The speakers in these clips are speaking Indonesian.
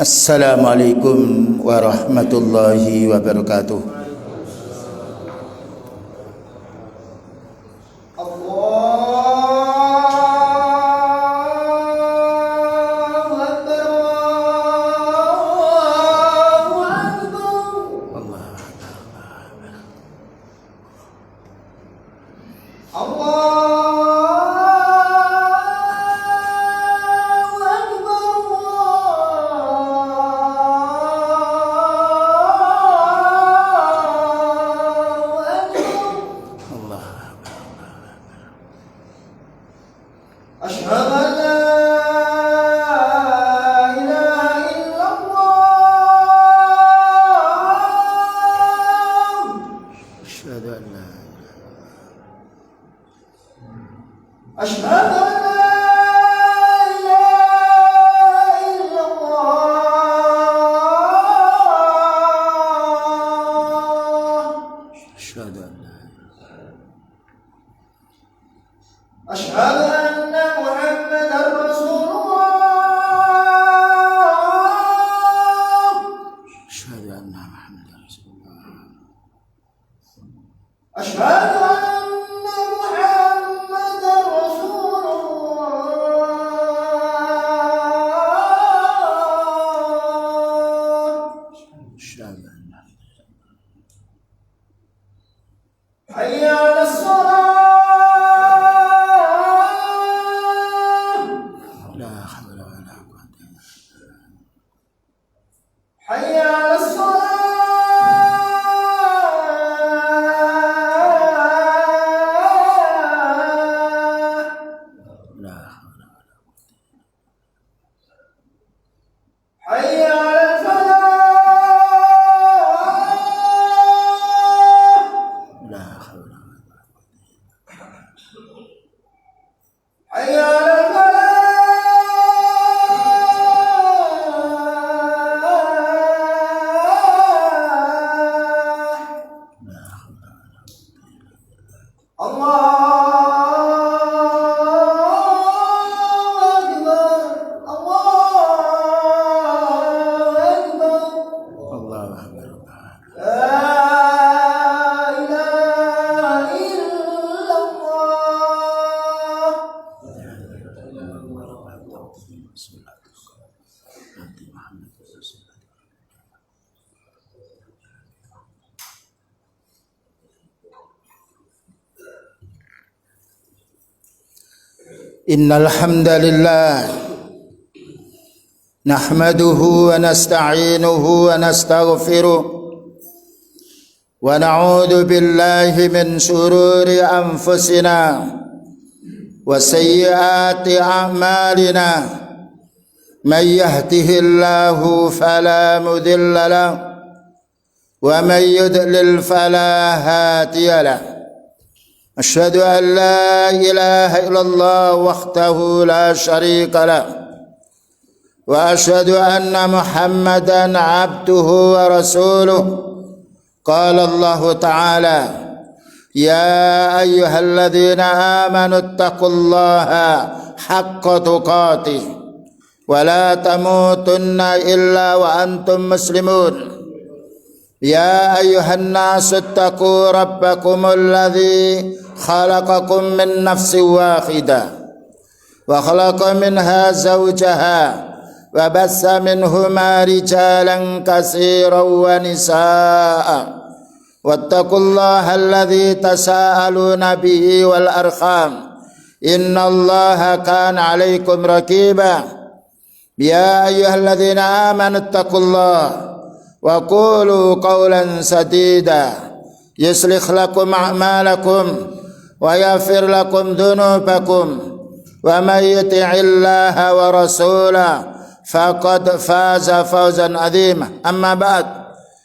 Assalamualaikum warahmatullahi wabarakatuh. Innal hamdalillah nahmaduhu wa nasta'inuhu wa nastaghfiruh wa na'udzu billahi min shururi anfusina wa sayyiati a'malina may yahdihillahu fala mudilla lahu wa may yudlil fala hadiya lahu. Asyhadu an la ilaha illallah wahdahu la syarika lah wa asyhadu anna Muhammadan abduhu wa rasuluh. Qala Allah ta'ala ya ayyuhalladzina amanu taqullaha haqqa tuqatih wa la tamutunna illa wa antum muslimun. Ya ayyuhan nasu ittaqu rabbakumul ladzi khalaqakum min nafsin wahidah wa khalaqa minha zawjaha wa bassa minhuma rijalan katsiran wa nisaa'a wattaqullaha alladzi tasaaluna bihi wal arham innallaha kana 'alaikum raqiba. Ya ayyuhalladzina amanu ittaqullaha wa qulu qawlan sadida yuslih lakum a'malakum wa yaghfir lakum dhunubakum wa may yuti'illaha wa rasulahu faqad faza fawzan 'azima. Amma ba'd,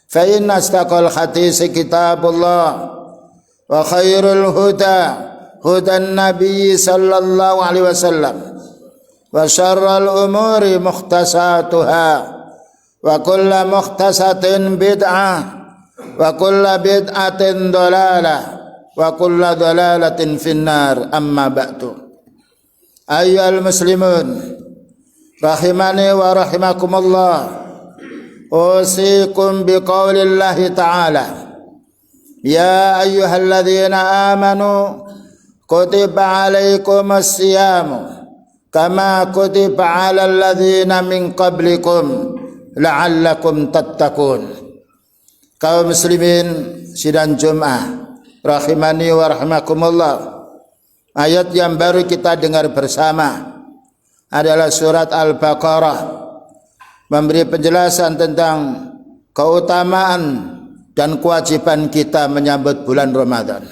fa inna astaqal hadits kitabullah wa khairul huda hudan nabiy sallallahu alaihi wasallam wa syarrul umuri mukhtasatuha wa kullu mukhtasatin bid'ah wa kullu bid'atin dhalalah wa kullu dhalalatin finnar. Amma ba'du. Ayyuhal muslimun rahimani wa rahimakumullah. usikum biqaulillahi ta'ala ya ayyuhalladzina amanu kutiba alaikumus siyamu kama kutiba alal ladzina min qablikum la'allakum tattaqun. Kaum muslimin sidang Jumat rahimani wa rahimakumullah. Ayat yang baru kita dengar bersama adalah surat Al-Baqarah, memberi penjelasan tentang keutamaan dan kewajiban kita menyambut bulan Ramadan.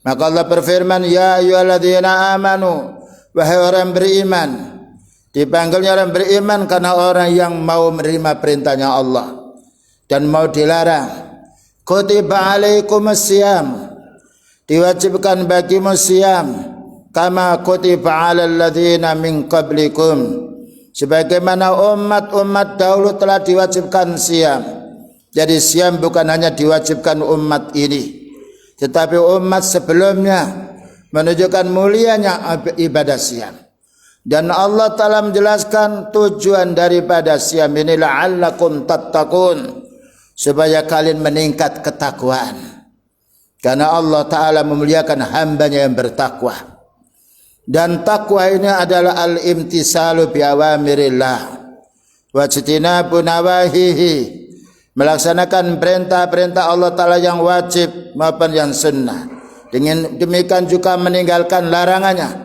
Maka Allah berfirman, ya ayyuhalladzina amanu, wahai orang beriman. Dipanggilnya orang beriman karena orang yang mau menerima perintahnya Allah dan mau dilarang. Kutiba alaikumus siyam, diwajibkan bagimu siyam, kama kutiba alal ladzina min qablikum, sebagaimana umat-umat dahulu telah diwajibkan siyam. Jadi siyam bukan hanya diwajibkan umat ini, tetapi umat sebelumnya, menunjukkan mulianya ibadah siyam. Dan Allah Ta'ala menjelaskan tujuan daripada siyam ini, la'allakum tattaqun, supaya kalian meningkat ketakwaan. Karena Allah Ta'ala memuliakan hambanya yang bertakwa. Dan takwa ini adalah al-imtisalu biawamirillah wajtinabu nawahihi, melaksanakan perintah-perintah Allah Ta'ala yang wajib maupun yang sunnah. Dengan demikian juga meninggalkan larangannya.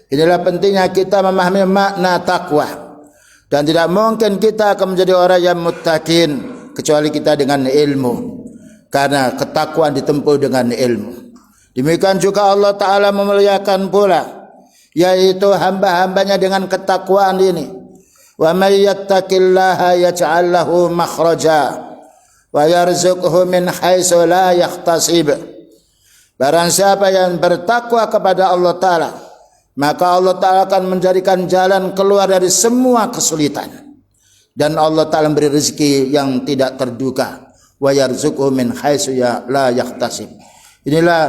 Inilah pentingnya kita memahami makna takwa. Dan tidak mungkin kita akan menjadi orang yang muttaqin kecuali kita dengan ilmu, karena ketakwaan ditempuh dengan ilmu. Demikian juga Allah Ta'ala memuliakan pula, yaitu hamba-hambanya dengan ketakwaan ini. Wa may yattaqillaha yaj'al lahu makhraja wa yarzuqhu min haitsu la yahtasib. Barang siapa yang bertakwa kepada Allah Ta'ala, maka Allah Ta'ala akan menjadikan jalan keluar dari semua kesulitan. Dan Allah Ta'ala memberi rezeki yang tidak terduga. Wa yarzuqhu min haitsu la yahtasib. Inilah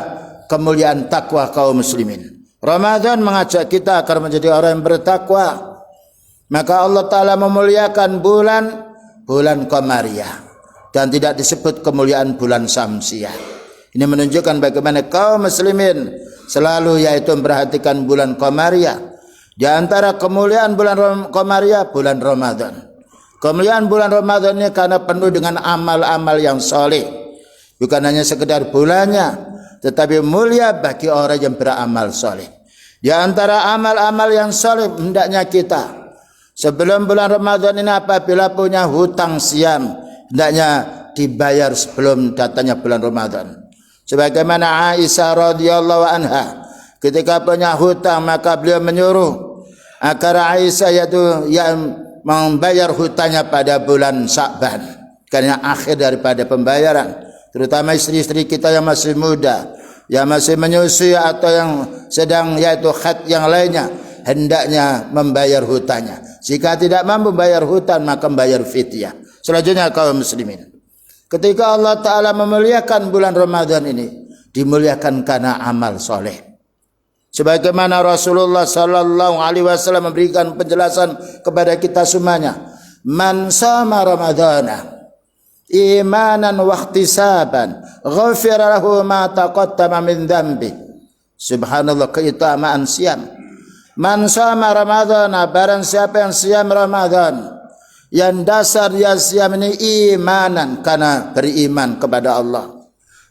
kemuliaan takwa kaum muslimin. Ramadan mengajak kita agar menjadi orang yang bertakwa. Maka Allah Ta'ala memuliakan bulan Qamariyah, dan tidak disebut kemuliaan bulan Syamsiyah. Ini menunjukkan bagaimana kaum muslimin selalu yaitu memperhatikan bulan Qamariyah. Di antara kemuliaan bulan Qamariyah, bulan Ramadan. Kemuliaan bulan Ramadan ini karena penuh dengan amal-amal yang soleh. Bukan hanya sekedar bulannya, tetapi mulia bagi orang yang beramal soleh. Di antara amal-amal yang soleh, hendaknya kita sebelum bulan Ramadan ini apabila punya hutang siam, hendaknya dibayar sebelum datangnya bulan Ramadan. Sebagaimana Aisyah radhiyallahu anha, ketika punya hutang maka beliau menyuruh agar Aisyah yaitu yang membayar hutangnya pada bulan Sya'ban, karena akhir daripada pembayaran. Terutama istri-istri kita yang masih muda, yang masih menyusui atau yang sedang yaitu haid yang lainnya, hendaknya membayar hutangnya. Jika tidak mampu membayar hutang, maka membayar fidyah. Selanjutnya kaum muslimin, ketika Allah Ta'ala memuliakan bulan Ramadan ini, dimuliakan karena amal soleh. Sebagaimana Rasulullah sallallahu alaihi wasallam memberikan penjelasan kepada kita semuanya, man sama Ramadana imanan wa ihtisaban ghafira lahu ma taqaddama min dzambi. Subhanallah, keutamaan siam. Man sama Ramadana, barang siapa yang siam Ramadan, yang dasar dia siam ini imanan, karena beriman kepada Allah,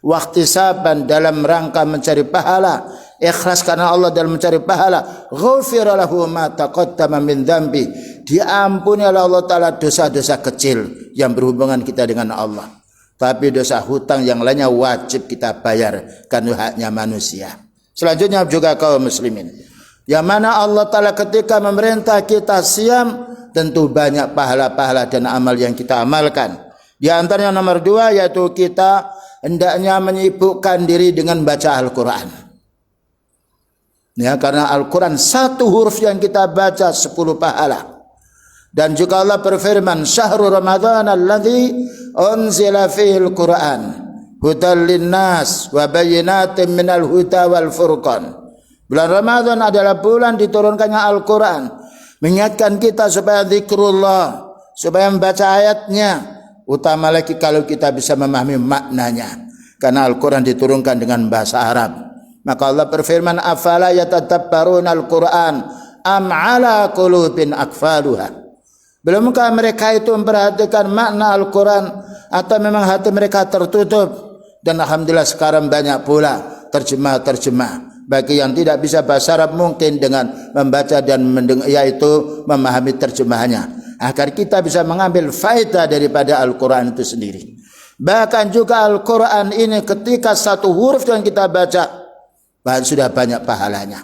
wa ihtisaban, dalam rangka mencari pahala, ikhlas karena Allah dalam mencari pahala, ghufira lahu ma taqaddama min dzambi, diampuni oleh Allah Ta'ala dosa-dosa kecil yang berhubungan kita dengan Allah. Tapi dosa hutang yang lainnya wajib kita bayar karena haknya manusia. Selanjutnya juga kaum muslimin, yang mana Allah Ta'ala ketika memerintah kita siam, tentu banyak pahala-pahala dan amal yang kita amalkan. Di antaranya nomor 2, yaitu kita hendaknya menyibukkan diri dengan baca Al-Quran. Ya, karena Al-Quran satu huruf yang kita baca 10 pahala. Dan juga Allah berfirman, syahrul Ramadan alladzi unzila fihi al-Quran hudal linnas wa bayyinatin minal huda wal furqan. Bulan Ramadan adalah bulan diturunkannya Al-Quran, mengingatkan kita supaya zikrullah, supaya membaca ayatnya. Utama lagi kalau kita bisa memahami maknanya, karena Al-Quran diturunkan dengan bahasa Arab. Maka Allah berfirman, afala yatadabbaruna al-Quran am ala qulubin akfaluha. Belumkah mereka itu memperhatikan makna Al-Quran, atau memang hati mereka tertutup? Dan alhamdulillah sekarang banyak pula terjemah bagi yang tidak bisa bahasa Arab, mungkin dengan membaca dan mendengar, yaitu memahami terjemahannya, agar kita bisa mengambil faedah daripada Al-Quran itu sendiri. Bahkan juga Al-Quran ini ketika satu huruf yang kita baca, sudah banyak pahalanya.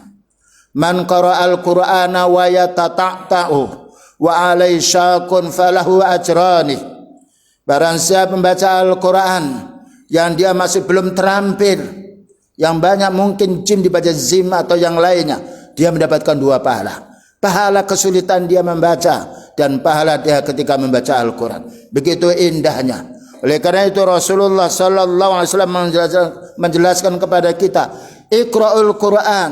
Man qara al-Qur'ana wa yatata'ta'u wa alai syakun falahu ajrani. Barang siapa membaca Al-Quran yang dia masih belum terampil, yang banyak mungkin jim dibaca zim atau yang lainnya, dia mendapatkan 2 pahala. Pahala kesulitan dia membaca dan pahala dia ketika membaca Al-Quran. Begitu indahnya. Oleh karena itu Rasulullah sallallahu alaihi wasallam menjelaskan kepada kita, Iqra'ul Quran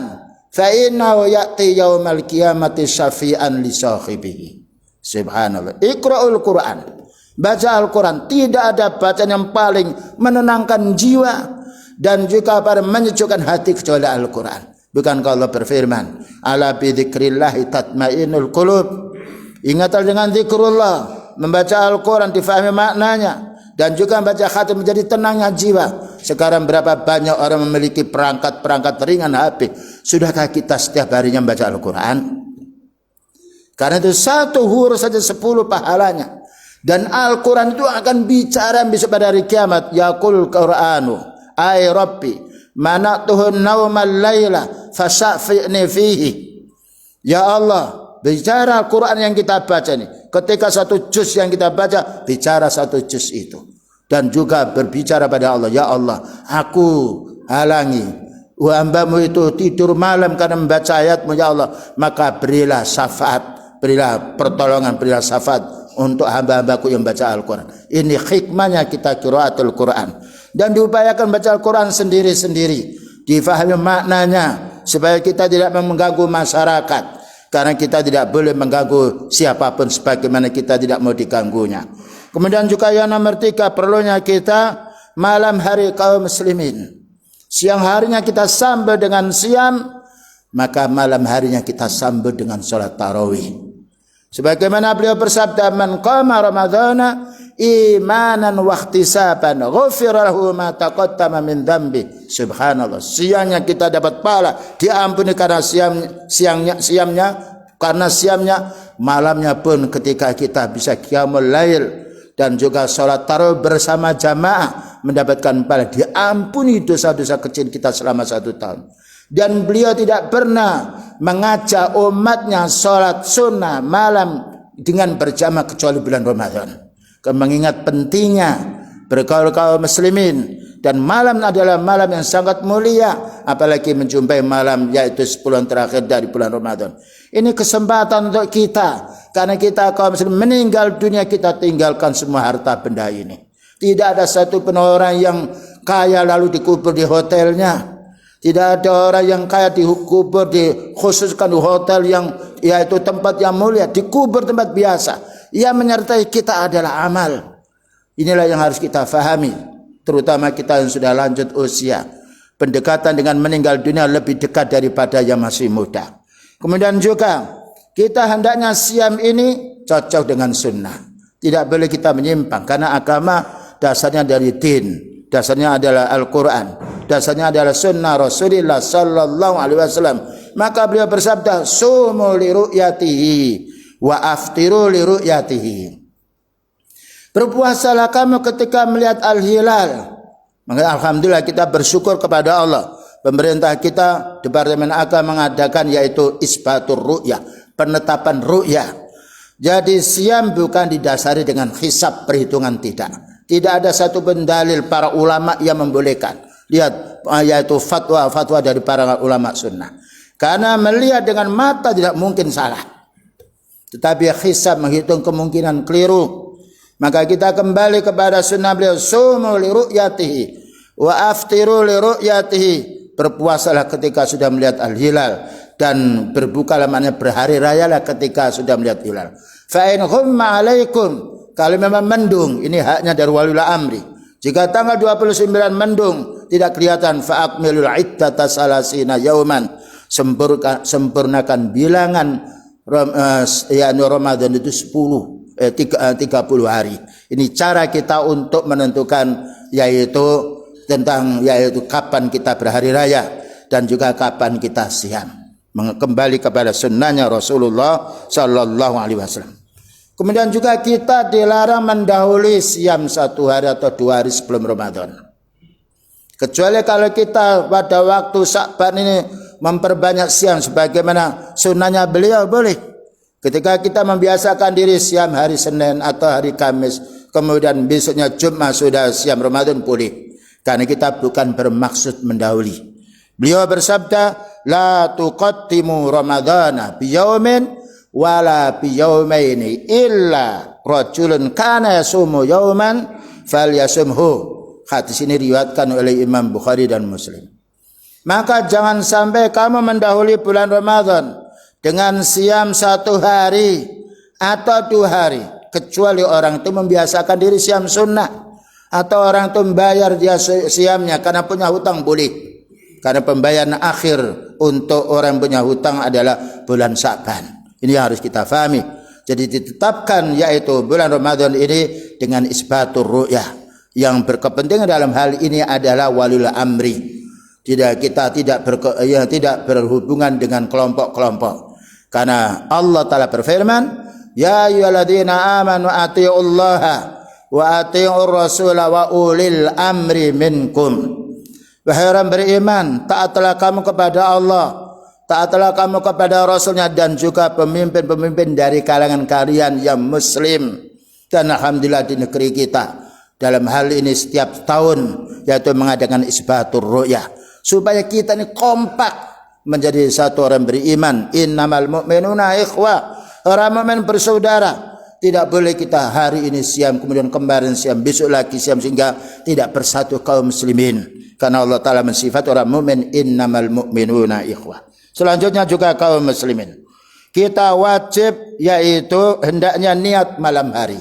fa innahu ya'ti yaumal qiyamati syafi'an li sahibihi. Subhanallah. Iqra'ul Quran. Baca Al-Quran. Tidak ada bacaan yang paling menenangkan jiwa dan juga pada menyejukkan hati kecuali Al-Quran. Bukankah Allah berfirman, ala bi dzikrillahi tatmainnul qulub. Ingatlah dengan zikrullah, membaca Al-Quran difahami maknanya, dan juga membaca khatam menjadi tenangnya jiwa. Sekarang berapa banyak orang memiliki perangkat-perangkat ringan HP. Sudahkah kita setiap harinya membaca Al-Quran? Karena itu satu huruf saja 10 pahalanya. Dan Al-Quran itu akan bicara besok pada hari kiamat. Yaqul Qur'anu ay Rabbi manatuhun naumal layla fasyafi'ni fihi. Ya Allah, bicara Al-Quran yang kita baca ini. Ketika satu juz yang kita baca, bicara satu juz itu. Dan juga berbicara pada Allah, ya Allah, aku halangi hambamu itu tidur malam karena membaca ayatmu, ya Allah. Maka berilah syafaat, berilah pertolongan, berilah syafaat untuk hamba-hambaku yang baca Al-Quran. Ini hikmahnya kita qiraatul Quran. Dan diupayakan baca Al-Quran sendiri-sendiri, difahami maknanya, supaya kita tidak mengganggu masyarakat. Karena kita tidak boleh mengganggu siapapun sebagaimana kita tidak mau diganggunya. Kemudian juga yang nomor 3, perlunya kita malam hari kaum muslimin. Siang harinya kita sambut dengan siam, maka malam harinya kita sambut dengan salat tarawih. Sebagaimana beliau bersabda, man qama ramadhana imanan wa ihtisaban ghufira lahu ma taqaddama min dhanbi. Subhanallah. Siangnya kita dapat pahala, diampuni karena siamnya karena siamnya, malamnya pun ketika kita bisa qiyamul lail dan juga salat tarawih bersama jamaah, mendapatkan pahala, diampuni dosa-dosa kecil kita selama 1 tahun. Dan beliau tidak pernah mengajak umatnya salat sunnah malam dengan berjamaah kecuali bulan Ramadan. Mengingat pentingnya bergaul kaum muslimin, dan malam adalah malam yang sangat mulia, apalagi menjumpai malam yaitu 10 terakhir dari bulan Ramadan. Ini kesempatan untuk kita, karena kita kaum muslim meninggal dunia, kita tinggalkan semua harta benda ini. Tidak ada satu pun orang yang kaya lalu dikubur di hotelnya. Tidak ada orang yang kaya dikubur dikhususkan di hotel yang yaitu tempat yang mulia, dikubur tempat biasa. Yang menyertai kita adalah amal. Inilah yang harus kita fahami, terutama kita yang sudah lanjut usia. Pendekatan dengan meninggal dunia lebih dekat daripada yang masih muda. Kemudian juga kita hendaknya siam ini cocok dengan sunnah. Tidak boleh kita menyimpang, karena agama dasarnya dari din, dasarnya adalah Al-Quran, dasarnya adalah sunnah Rasulullah sallallahu alaihi wasallam. Maka beliau bersabda, sumu li ru'yatihi wa aftiru li ru'yatihi. Berpuasalah kamu ketika melihat al-hilal. Maka alhamdulillah kita bersyukur kepada Allah. Pemerintah kita, Departemen Agama mengadakan yaitu isbatur ru'yah, penetapan ru'yah. Jadi siam bukan didasari dengan hisab perhitungan, tidak. Tidak ada satu pun dalil para ulama yang membolehkan. Lihat yaitu fatwa dari para ulama sunnah. Karena melihat dengan mata tidak mungkin salah. Tetapi hisab menghitung kemungkinan keliru. Maka kita kembali kepada sunnah beliau, sumu li ru'yatihi wa aftiru li ru'yatihi. Berpuasalah ketika sudah melihat al-hilal, dan berbukalah, maknanya berhari rayalah ketika sudah melihat hilal. Fa in ghumma alaikum, kalau memang mendung, ini haknya dari waliul amri. Jika tanggal 29 mendung tidak kelihatan, fa akmilul iddata salasina yauman, sempurnakan bilangan Ramadan itu 30 hari. Ini cara kita untuk menentukan yaitu kapan kita berhari raya dan juga kapan kita siam. Kembali kepada sunnahnya Rasulullah sallallahu alaihi wasallam. Kemudian juga kita dilarang mendahului siam 1 hari atau 2 hari sebelum Ramadan. Kecuali kalau kita pada waktu Sya'ban ini memperbanyak siam sebagaimana sunnahnya beliau, boleh. Ketika kita membiasakan diri siam hari Senin atau hari Kamis, kemudian besoknya Jumat sudah siam Ramadan, boleh. Karena kita bukan bermaksud mendahului. Beliau bersabda, la tuqaddimu Ramadana biyaumin wala biyaumaini illa rajulun kana yasumu yauman falyasumhu. Hadis ini diriwayatkan oleh Imam Bukhari dan Muslim. Maka jangan sampai kamu mendahului bulan Ramadan dengan siam 1 hari atau 2 hari, kecuali orang itu membiasakan diri siam sunnah, atau orang itu membayar dia siamnya karena punya hutang, boleh. Karena pembayaran akhir untuk orang punya hutang adalah bulan Sya'ban. Ini harus kita fahami. Jadi ditetapkan yaitu bulan Ramadan ini dengan isbatur ru'yah. Yang berkepentingan dalam hal ini adalah waliul amri. Kita tidak berhubungan dengan kelompok-kelompok. Karena Allah Ta'ala berfirman, ya ayyuhalladzina amanu atiiullaha wa atiiur rasula wa ulil amri minkum. Wahai orang beriman, taatlah kamu kepada Allah, taatlah kamu kepada Rasulnya, dan juga pemimpin-pemimpin dari kalangan kalian yang muslim. Dan alhamdulillah di negeri kita dalam hal ini setiap tahun yaitu mengadakan isbatur ru'yah, supaya kita ini kompak menjadi satu orang beriman. Innamal mu'minuna ikhwah, orang mukmin bersaudara. Tidak boleh kita hari ini siam, kemudian kemarin siam, besok lagi siam, sehingga tidak bersatu kaum muslimin. Karena Allah Ta'ala mensifat orang mukmin, innamal mu'minuna ikhwah. Selanjutnya juga kaum muslimin, kita wajib yaitu hendaknya niat malam hari.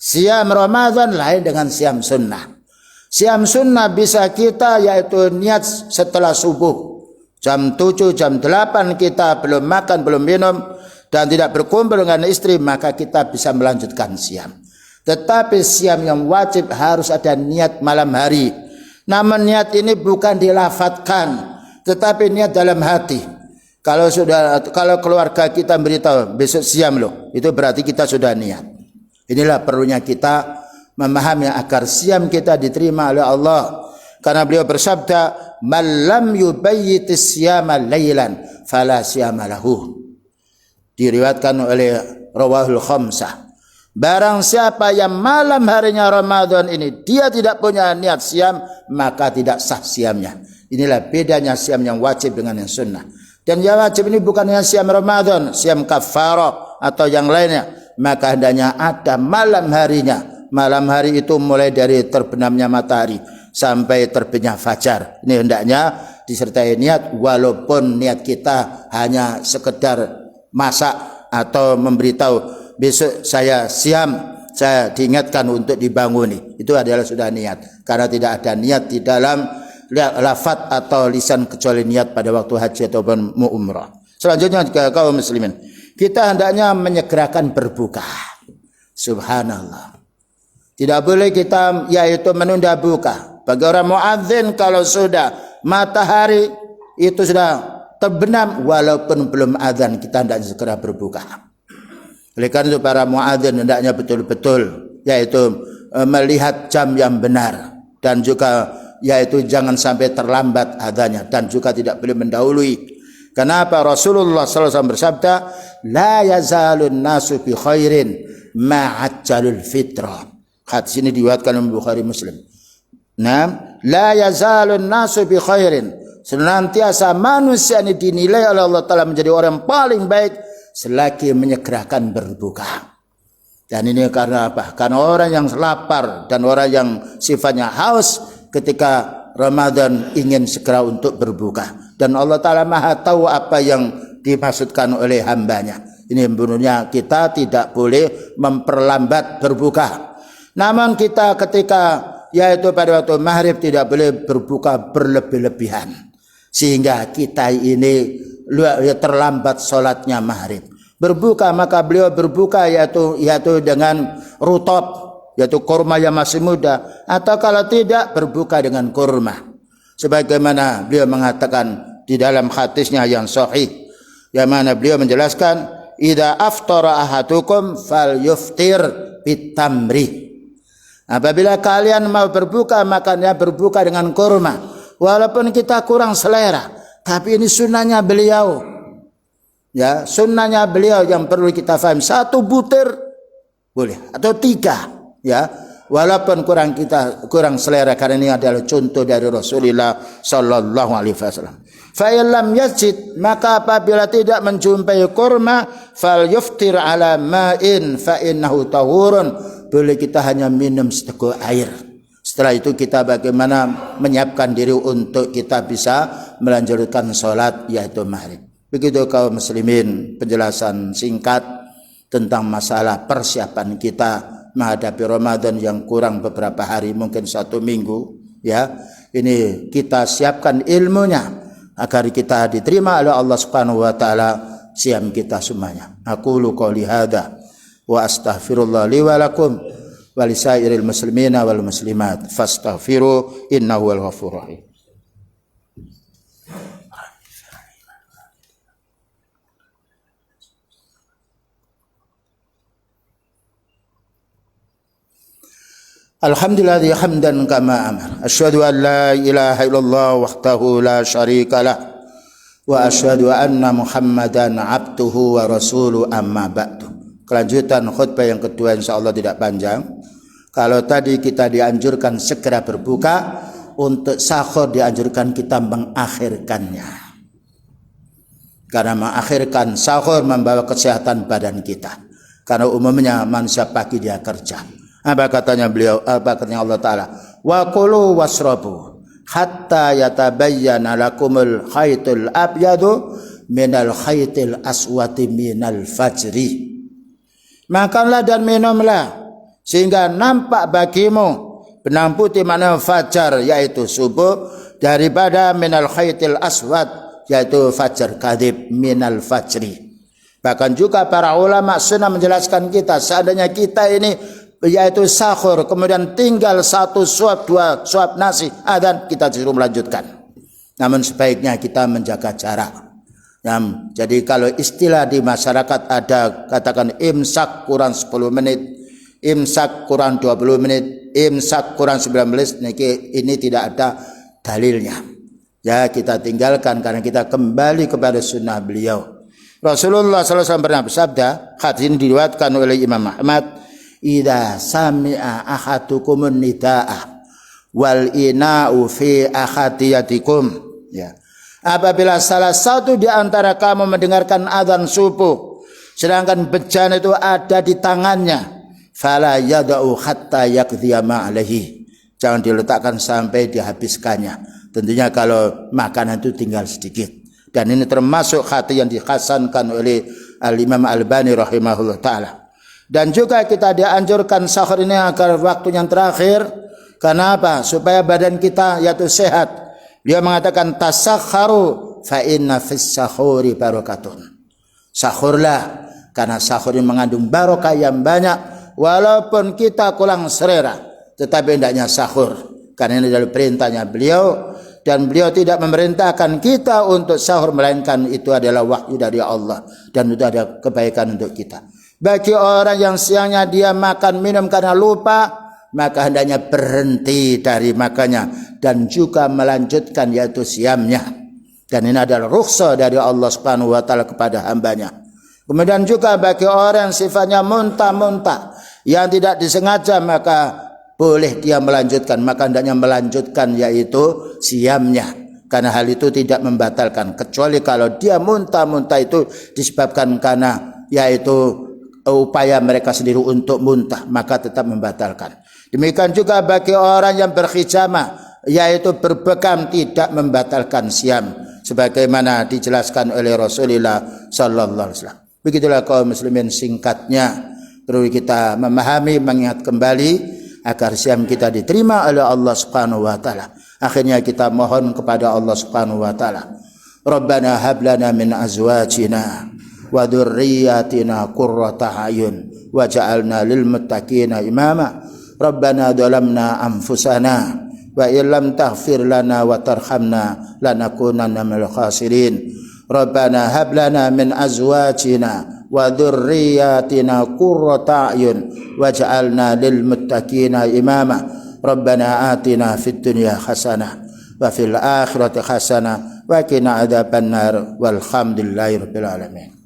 Siam Ramadan lain dengan siam sunnah. Siam sunnah bisa kita yaitu niat setelah subuh. Jam 7, jam 8 kita belum makan, belum minum, dan tidak berkumpul dengan istri, maka kita bisa melanjutkan siam. Tetapi siam yang wajib harus ada niat malam hari. Namun niat ini bukan dilafatkan, tetapi niat dalam hati. Kalau keluarga kita beritahu besok siam loh, itu berarti kita sudah niat. Inilah perlunya kita memahami agar siam kita diterima oleh Allah. Karena beliau bersabda, "Man lam yubayyitis siyama lailan fala siyama lahu." Diriwayatkan oleh rawahul khamsah. Barang siapa yang malam harinya Ramadan ini dia tidak punya niat siam, maka tidak sah siamnya. Inilah bedanya siam yang wajib dengan yang sunnah. Dan yang wajib ini bukan yang siam Ramadan, siam kafarah atau yang lainnya. Maka hendaknya ada malam harinya. Malam hari itu mulai dari terbenamnya matahari sampai terbitnya fajar. Ini hendaknya disertai niat, walaupun niat kita hanya sekedar masak atau memberitahu besok saya siam, saya diingatkan untuk dibanguni. Itu adalah sudah niat. Karena tidak ada niat di dalam lafaz atau lisan kecuali niat pada waktu haji ataupun umrah. Selanjutnya kaum muslimin, kita hendaknya menyegerakan berbuka. Subhanallah. Tidak boleh kita yaitu menunda buka. Bagi orang muadzin, kalau sudah matahari itu sudah terbenam walaupun belum azan, kita hendaknya segera berbuka. Oleh karena itu para muadzin hendaknya betul-betul yaitu melihat jam yang benar, dan juga yaitu jangan sampai terlambat azannya, dan juga tidak boleh mendahului. Kenapa? Rasulullah SAW bersabda, la yazalun nasu bi khairin ma'ajjalul fitrah. Hadis ini diriwayatkan oleh Bukhari Muslim. Nah, la yazalun nasu bi khairin, senantiasa manusia ini dinilai oleh Allah Ta'ala menjadi orang yang paling baik selagi menyegerakan berbuka. Dan ini karena apa? Karena orang yang lapar dan orang yang sifatnya haus ketika Ramadan ingin segera untuk berbuka. Dan Allah Ta'ala maha tahu apa yang dimaksudkan oleh hambanya. Ini menurutnya kita tidak boleh memperlambat berbuka. Namun kita ketika yaitu pada waktu maghrib tidak boleh berbuka berlebih-lebihan. Sehingga kita ini terlambat sholatnya maghrib. Berbuka maka beliau berbuka yaitu dengan rutab, yaitu kurma yang masih muda. Atau kalau tidak berbuka dengan kurma. Sebagaimana beliau mengatakan di dalam hadisnya yang sahih. Yang mana beliau menjelaskan, idza aftara ahadukum falyuftir bitamri. Apabila kalian mau berbuka, makanya berbuka dengan kurma. Walaupun kita kurang selera, tapi ini sunnahnya beliau. Ya, sunnahnya beliau yang perlu kita faham. 1 butir boleh atau 3, ya. Walaupun kurang selera, karena ini adalah contoh dari Rasulullah sallallahu alaihi wasallam. Fa illam yajid, maka apabila tidak menjumpai kurma, fal yuftir ala ma'in fa innahu tahurun. Boleh kita hanya minum seteguk air. Setelah itu kita bagaimana menyiapkan diri untuk kita bisa melanjutkan sholat yaitu maghrib. Begitu kaum muslimin, penjelasan singkat tentang masalah persiapan kita menghadapi Ramadan yang kurang beberapa hari, mungkin 1 minggu, ya. Ini kita siapkan ilmunya agar kita diterima oleh Allah Subhanahu wa taala siam kita semuanya. Aqulu qouli hadza wa astaghfirullah li wa lakum wa lisairil muslimina wal muslimat fastaghfiru innahu wal ghafurur rahim. Alhamdulillah hamdan kama amar. Asyhadu an la ilaha illallah wahdahu la syarika lah. Wa asyhadu anna Muhammadan abduhu wa rasuluhu amma ba'du. Kelanjutan khutbah yang kedua insyaallah tidak panjang. Kalau tadi kita dianjurkan segera berbuka, untuk sahur dianjurkan kita mengakhirkannya. Karena mengakhirkan sahur membawa kesehatan badan kita. Karena umumnya manusia pagi dia kerja. Apa katanya beliau? Apa katanya Allah Ta'ala? Wa kulu wasrabu hatta yatabayyana lakumul khaytul abyadu minal khaytil aswati minal fajri. Makanlah dan minumlah sehingga nampak bagimu benang putih mana fajar yaitu subuh daripada minal khaytil aswad yaitu fajar kadhib minal fajri. Bahkan juga para ulama sunnah menjelaskan kita seandainya kita ini yaitu sahur kemudian tinggal 1 suap 2 suap nasi adzan kita disuruh melanjutkan. Namun sebaiknya kita menjaga jarak. Jadi kalau istilah di masyarakat ada katakan imsak kurang 10 menit, imsak kurang 20 menit, imsak kurang 19 menit, ini tidak ada dalilnya. Ya kita tinggalkan karena kita kembali kepada sunnah beliau. Rasulullah SAW pernah bersabda, hadis ini diriwayatkan oleh Imam Ahmad, idza sami'a ahadukumun nida'a wal ina'u fi ahadiyatikum, ya. Apabila salah satu di antara kamu mendengarkan azan subuh sedangkan bejana itu ada di tangannya, fala yada'u hatta yaqdiya ma alaihi, jangan diletakkan sampai dihabiskannya. Tentunya kalau makanan itu tinggal sedikit. Dan ini termasuk hadis yang dihasankan oleh Al-Imam Al-Albani rahimahullah ta'ala. Dan juga kita dianjurkan sahur ini agar waktu yang terakhir. Kenapa? Supaya badan kita yaitu sehat. Dia mengatakan tasakharu fa inna fis sahuri barakatun. Sahurlah karena sahur ini mengandung barokah yang banyak. Walaupun kita kurang selera, tetapi hendaknya sahur. Karena ini adalah perintahnya beliau. Dan beliau tidak memerintahkan kita untuk sahur, melainkan itu adalah wahyu dari Allah. Dan itu ada kebaikan untuk kita. Bagi orang yang siangnya dia makan minum karena lupa, maka hendaknya berhenti dari makannya dan juga melanjutkan yaitu siamnya. Dan ini adalah rukhsah dari Allah Subhanahu wa taala kepada hambanya. Kemudian juga bagi orang yang sifatnya muntah-muntah yang tidak disengaja, maka boleh dia melanjutkan, maka hendaknya melanjutkan yaitu siamnya. Karena hal itu tidak membatalkan, kecuali kalau dia muntah-muntah itu disebabkan karena yaitu upaya mereka sendiri untuk muntah, maka tetap membatalkan. Demikian juga bagi orang yang berkhijamah yaitu berbekam tidak membatalkan siam sebagaimana dijelaskan oleh Rasulullah sallallahu alaihi wasallam. Begitulah kaum muslimin singkatnya. Perlu kita memahami, mengingat kembali agar siam kita diterima oleh Allah Subhanahu wa taala. Akhirnya kita mohon kepada Allah Subhanahu wa taala. Rabbana hab lana min azwajina wa dzurriyyatina qurrata a'yun waj'alna lil muttaqina imama. Rabbana dhalamna anfusana wa illam taghfir lana wa tarhamna lanakunanna minal khasirin. Rabbana hab lana min azwajina wa dzurriyyatina qurrata a'yun waj'alna lil muttaqina imama. Rabbana atina fid dunya hasanah wa fil akhirati hasanah wa qina adzabannar walhamdulillahi rabbil alamin.